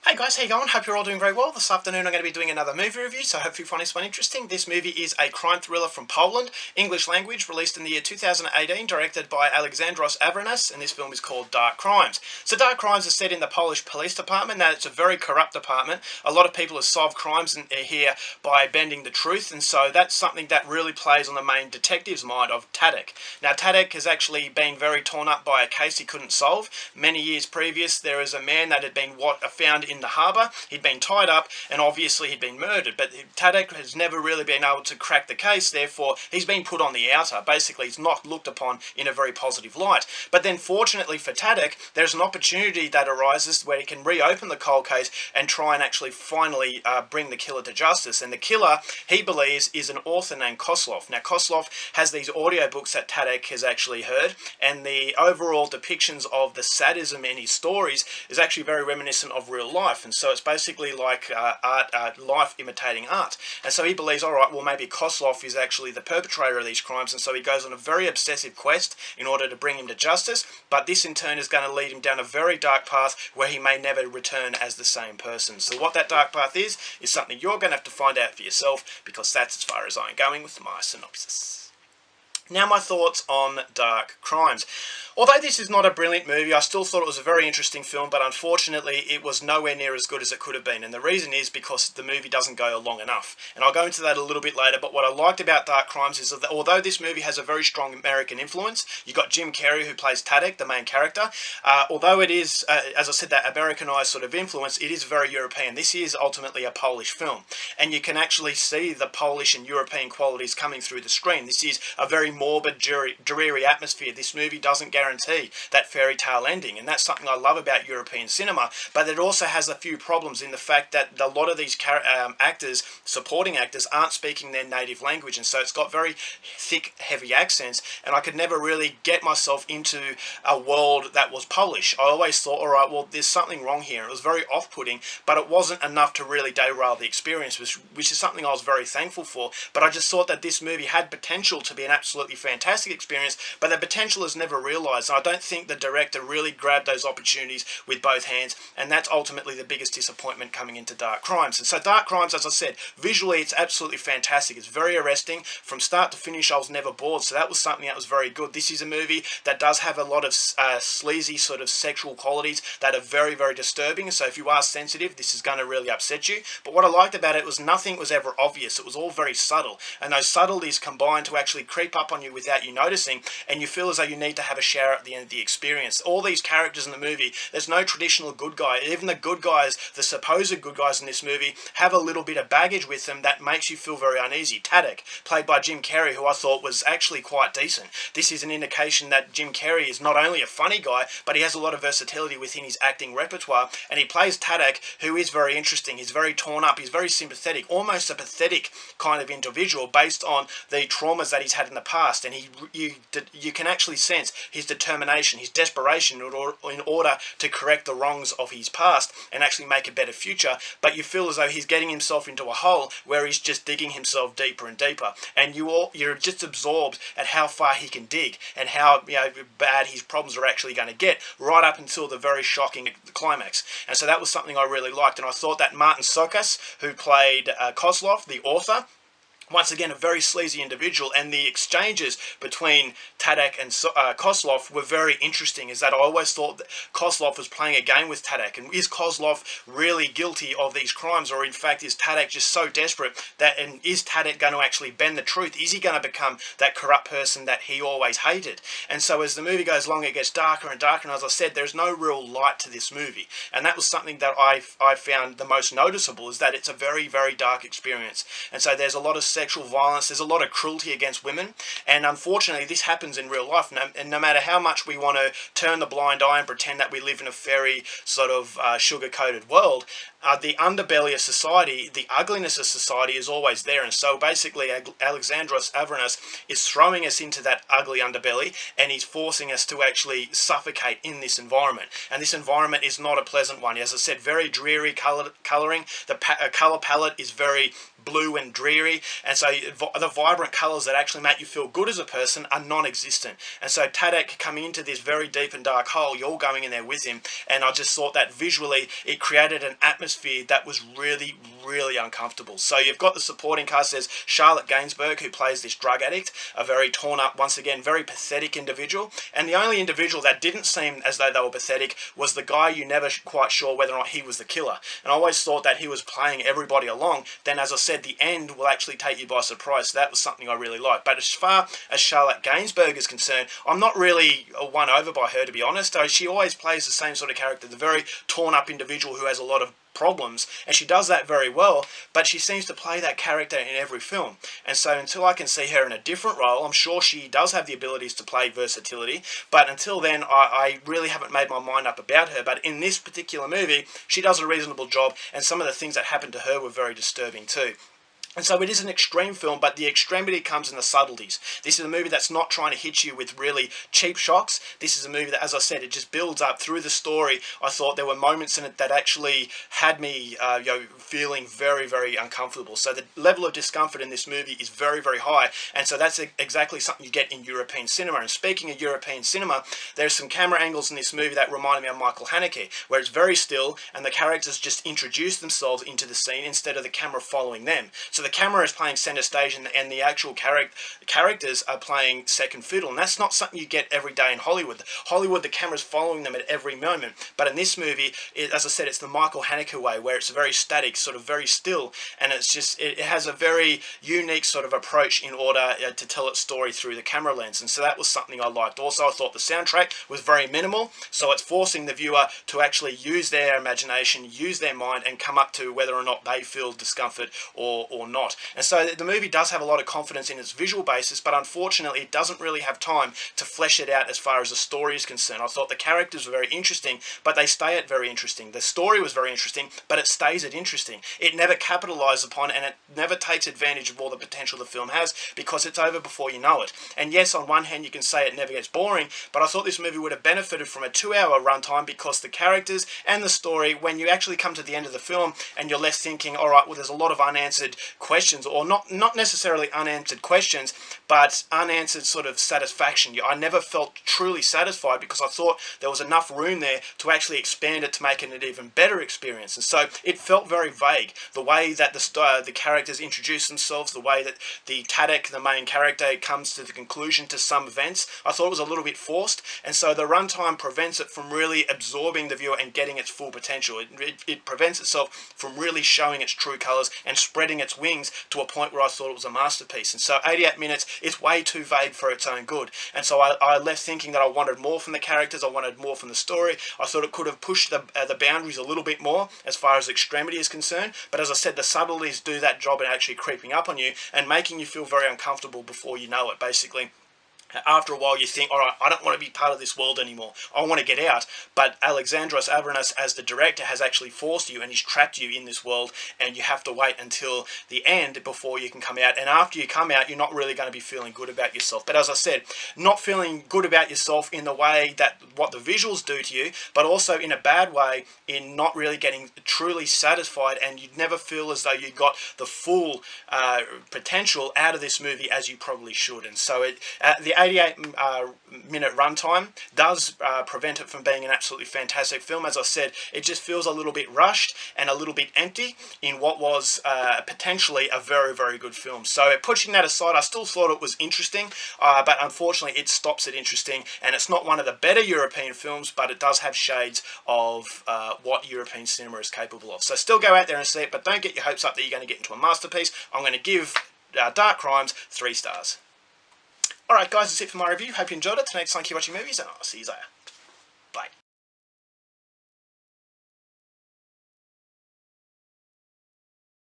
Hey guys, how you going? Hope you're all doing very well. This afternoon I'm going to be doing another movie review, so hopefully you find this one interesting. This movie is a crime thriller from Poland, English language, released in the year 2018, directed by Alexandros Avranas, and this film is called Dark Crimes. So Dark Crimes is set in the Polish police department. Now, it's a very corrupt department. A lot of people have solved crimes here by bending the truth, and so that's something that really plays on the main detective's mind of Tadek. Now, Tadek has actually been very torn up by a case he couldn't solve. Many years previous, there is a man that had been found in the harbour. He'd been tied up and obviously he'd been murdered, but Tadek has never really been able to crack the case. Therefore he's been put on the outer. Basically he's not looked upon in a very positive light. But then fortunately for Tadek, there's an opportunity that arises where he can reopen the cold case and try and actually finally bring the killer to justice. And the killer, he believes, is an author named Kozlov. Now Kozlov has these audiobooks that Tadek has actually heard, and the overall depictions of the sadism in his stories is actually very reminiscent of real life. And so it's basically like life imitating art. And so he believes, alright, well maybe Kozlov is actually the perpetrator of these crimes, and so he goes on a very obsessive quest in order to bring him to justice, but this in turn is going to lead him down a very dark path where he may never return as the same person. So what that dark path is something you're going to have to find out for yourself, because that's as far as I'm going with my synopsis. Now my thoughts on Dark Crimes. Although this is not a brilliant movie, I still thought it was a very interesting film, but unfortunately it was nowhere near as good as it could have been. And the reason is because the movie doesn't go long enough. And I'll go into that a little bit later, but what I liked about Dark Crimes is that although this movie has a very strong American influence, you've got Jim Carrey who plays Tadek, the main character. Although it is, as I said, that Americanized sort of influence, it is very European. This is ultimately a Polish film. And you can actually see the Polish and European qualities coming through the screen. This is a very morbid, dreary atmosphere. This movie doesn't guarantee that fairy tale ending, and that's something I love about European cinema, but it also has a few problems in the fact that a lot of these actors, supporting actors, aren't speaking their native language, and so it's got very thick, heavy accents, and I could never really get myself into a world that was Polish. I always thought, alright, well, there's something wrong here. It was very off-putting, but it wasn't enough to really derail the experience, which is something I was very thankful for. But I just thought that this movie had potential to be an absolutely fantastic experience, but the potential is never realised. I don't think the director really grabbed those opportunities with both hands, and that's ultimately the biggest disappointment coming into Dark Crimes. And so Dark Crimes, as I said, visually it's absolutely fantastic. It's very arresting. From start to finish I was never bored, so that was something that was very good. This is a movie that does have a lot of sleazy sort of sexual qualities that are very, very disturbing, so if you are sensitive, this is going to really upset you. But what I liked about it was nothing was ever obvious. It was all very subtle, and those subtleties combined to actually creep up on you without you noticing, and you feel as though you need to have a shower at the end of the experience. All these characters in the movie, there's no traditional good guy. Even the good guys, the supposed good guys in this movie, have a little bit of baggage with them that makes you feel very uneasy. Tadek, played by Jim Carrey, who I thought was actually quite decent. This is an indication that Jim Carrey is not only a funny guy, but he has a lot of versatility within his acting repertoire, and he plays Tadek, who is very interesting. He's very torn up, he's very sympathetic, almost a pathetic kind of individual based on the traumas that he's had in the past, and you can actually sense his determination, his desperation in order to correct the wrongs of his past and actually make a better future. But you feel as though he's getting himself into a hole where he's just digging himself deeper and deeper, and you're just absorbed at how far he can dig and how bad his problems are actually going to get, right up until the very shocking climax. And so that was something I really liked, and I thought that Martin Sarkis, who played Kozlov, the author, once again, a very sleazy individual, and the exchanges between Tadek and Kozlov were very interesting, is that I always thought that Kozlov was playing a game with Tadek, and is Kozlov really guilty of these crimes, or in fact is Tadek just so desperate and is Tadek going to actually bend the truth? Is he going to become that corrupt person that he always hated? And so as the movie goes along, it gets darker and darker, and as I said, there's no real light to this movie, and that was something that I found the most noticeable, is that it's a very, very dark experience. And so there's a lot of sexual violence, there's a lot of cruelty against women, and unfortunately this happens in real life, and no matter how much we want to turn the blind eye and pretend that we live in a fairy sort of sugar-coated world, the underbelly of society, the ugliness of society is always there. And so basically Alexandros Avranas is throwing us into that ugly underbelly, and he's forcing us to actually suffocate in this environment. And this environment is not a pleasant one. As I said, very dreary colouring. The colour palette is very blue and dreary, and so the vibrant colours that actually make you feel good as a person are non-existent. And so Tadek coming into this very deep and dark hole, you're going in there with him, and I just thought that visually it created an atmosphere that was really, really uncomfortable. So you've got the supporting cast. There's Charlotte Gainsbourg, who plays this drug addict, a very torn up, once again, very pathetic individual. And the only individual that didn't seem as though they were pathetic was the guy you're never quite sure whether or not he was the killer. And I always thought that he was playing everybody along. Then, as I said, the end will actually take you by surprise. So that was something I really liked. But as far as Charlotte Gainsbourg is concerned, I'm not really won over by her, to be honest. She always plays the same sort of character, the very torn up individual who has a lot of problems, and she does that very well, but she seems to play that character in every film. And so until I can see her in a different role, I'm sure she does have the abilities to play versatility, but until then I really haven't made my mind up about her. But in this particular movie, she does a reasonable job, and some of the things that happened to her were very disturbing too. And so it is an extreme film, but the extremity comes in the subtleties. This is a movie that's not trying to hit you with really cheap shocks. This is a movie that, as I said, it just builds up through the story. I thought there were moments in it that actually had me feeling very, very uncomfortable. So the level of discomfort in this movie is very, very high. And so that's exactly something you get in European cinema. And speaking of European cinema, there's some camera angles in this movie that reminded me of Michael Haneke, where it's very still and the characters just introduce themselves into the scene instead of the camera following them. So the camera is playing center stage and the actual characters are playing second fiddle, and that's not something you get every day in Hollywood. Hollywood, the camera's following them at every moment, but in this movie, as I said, it's the Michael Haneke way, where it's very static, sort of very still, and it's just, it has a very unique sort of approach in order to tell its story through the camera lens, and so that was something I liked. Also, I thought the soundtrack was very minimal, so it's forcing the viewer to actually use their imagination, use their mind, and come up to whether or not they feel discomfort or not. And so the movie does have a lot of confidence in its visual basis, but unfortunately it doesn't really have time to flesh it out as far as the story is concerned. I thought the characters were very interesting, but they stay at very interesting. The story was very interesting, but it stays at interesting. It never capitalizes upon, and it never takes advantage of all the potential the film has, because it's over before you know it. And yes, on one hand you can say it never gets boring, but I thought this movie would have benefited from a 2-hour runtime, because the characters and the story, when you actually come to the end of the film and you're left thinking, all right, well, there's a lot of unanswered questions, or not necessarily unanswered questions, but unanswered sort of satisfaction. I never felt truly satisfied, because I thought there was enough room there to actually expand it to make it an even better experience. And so it felt very vague. The way that the characters introduce themselves, the way that the Tadek, the main character, comes to the conclusion to some events, I thought it was a little bit forced, and so the runtime prevents it from really absorbing the viewer and getting its full potential. It prevents itself from really showing its true colours and spreading its wings to a point where I thought it was a masterpiece. And so 88 minutes is way too vague for its own good, and so I left thinking that I wanted more from the characters, I wanted more from the story. I thought it could have pushed the boundaries a little bit more as far as extremity is concerned, but as I said, the subtleties do that job in actually creeping up on you and making you feel very uncomfortable before you know it. Basically, after a while you think, all right, I don't want to be part of this world anymore, I want to get out. But Alexandros Avranos, as the director, has actually forced you and he's trapped you in this world, and you have to wait until the end before you can come out. And after you come out, you're not really going to be feeling good about yourself. But as I said, not feeling good about yourself in the way that what the visuals do to you, but also in a bad way, in not really getting truly satisfied, and you'd never feel as though you got the full potential out of this movie as you probably should. And so the 88-minute runtime does prevent it from being an absolutely fantastic film. As I said, it just feels a little bit rushed and a little bit empty in what was potentially a very, very good film. So pushing that aside, I still thought it was interesting, but unfortunately it stops at interesting, and it's not one of the better European films, but it does have shades of what European cinema is capable of. So still go out there and see it, but don't get your hopes up that you're going to get into a masterpiece. I'm going to give Dark Crimes 3 stars. Alright guys, that's it for my review. Hope you enjoyed it. Thanks for watching movies, and I'll see you later.